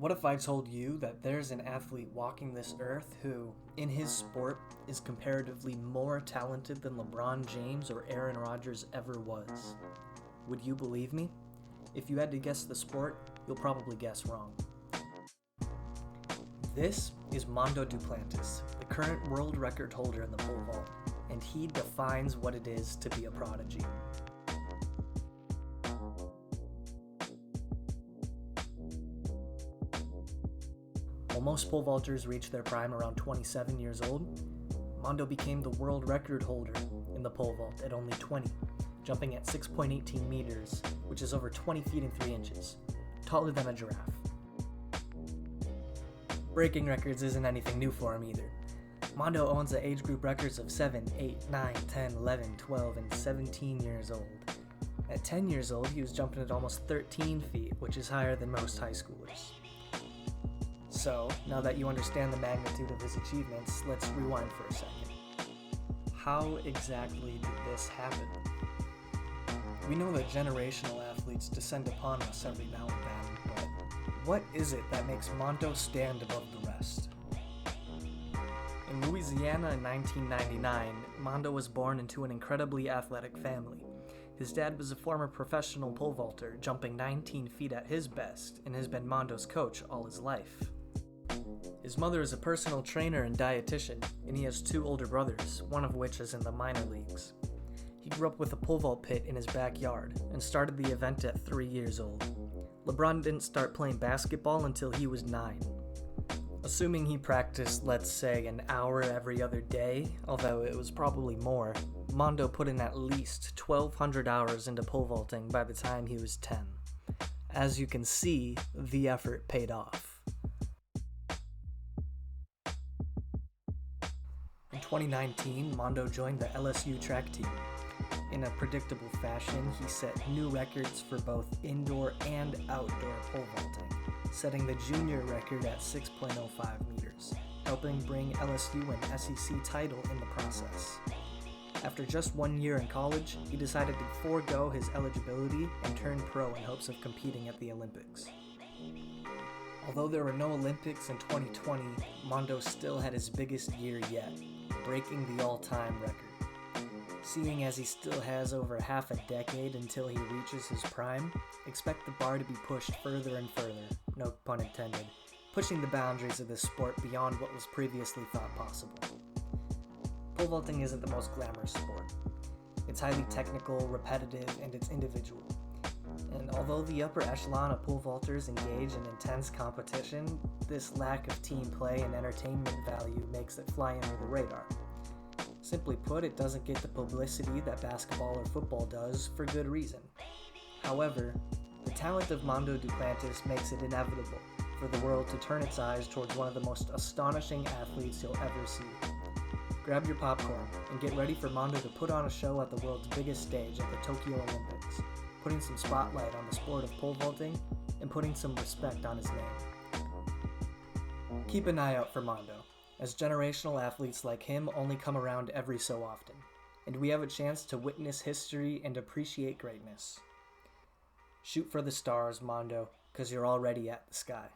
What if I told you that there's an athlete walking this earth who, in his sport, is comparatively more talented than LeBron James or Aaron Rodgers ever was? Would you believe me? If you had to guess the sport, you'll probably guess wrong. This is Mondo Duplantis, the current world record holder in the pole vault, and he defines what it is to be a prodigy. While most pole vaulters reach their prime around 27 years old, Mondo became the world record holder in the pole vault at only 20, jumping at 6.18 meters, which is over 20 feet and 3 inches, taller than a giraffe. Breaking records isn't anything new for him either. Mondo owns the age group records of 7, 8, 9, 10, 11, 12, and 17 years old. At 10 years old, he was jumping at almost 13 feet, which is higher than most high schoolers. So, now that you understand the magnitude of his achievements, let's rewind for a second. How exactly did this happen? We know that generational athletes descend upon us every now and then, but what is it that makes Mondo stand above the rest? In Louisiana in 1999, Mondo was born into an incredibly athletic family. His dad was a former professional pole vaulter, jumping 19 feet at his best, and has been Mondo's coach all his life. His mother is a personal trainer and dietitian, and he has 2 older brothers, one of which is in the minor leagues. He grew up with a pole vault pit in his backyard, and started the event at 3 years old. LeBron didn't start playing basketball until he was 9. Assuming he practiced, let's say, an hour every other day, although it was probably more, Mondo put in at least 1,200 hours into pole vaulting by the time he was 10. As you can see, the effort paid off. In 2019, Mondo joined the LSU track team. In a predictable fashion, he set new records for both indoor and outdoor pole vaulting, setting the junior record at 6.05 meters, helping bring LSU an SEC title in the process. After just 1 year in college, he decided to forego his eligibility and turn pro in hopes of competing at the Olympics. Although there were no Olympics in 2020, Mondo still had his biggest year yet, breaking the all-time record. Seeing as he still has over half a decade until he reaches his prime, expect the bar to be pushed further and further, no pun intended, pushing the boundaries of this sport beyond what was previously thought possible. Pole vaulting isn't the most glamorous sport. It's highly technical, repetitive, and it's individual. And although the upper echelon of pole vaulters engage in intense competition, this lack of team play and entertainment value makes it fly under the radar. Simply put, it doesn't get the publicity that basketball or football does for good reason. However, the talent of Mondo Duplantis makes it inevitable for the world to turn its eyes towards one of the most astonishing athletes you'll ever see. Grab your popcorn and get ready for Mondo to put on a show at the world's biggest stage at the Tokyo Olympics, putting some spotlight on the sport of pole vaulting and putting some respect on his name. Keep an eye out for Mondo, as generational athletes like him only come around every so often, and we have a chance to witness history and appreciate greatness. Shoot for the stars, Mondo, 'cause you're already at the sky.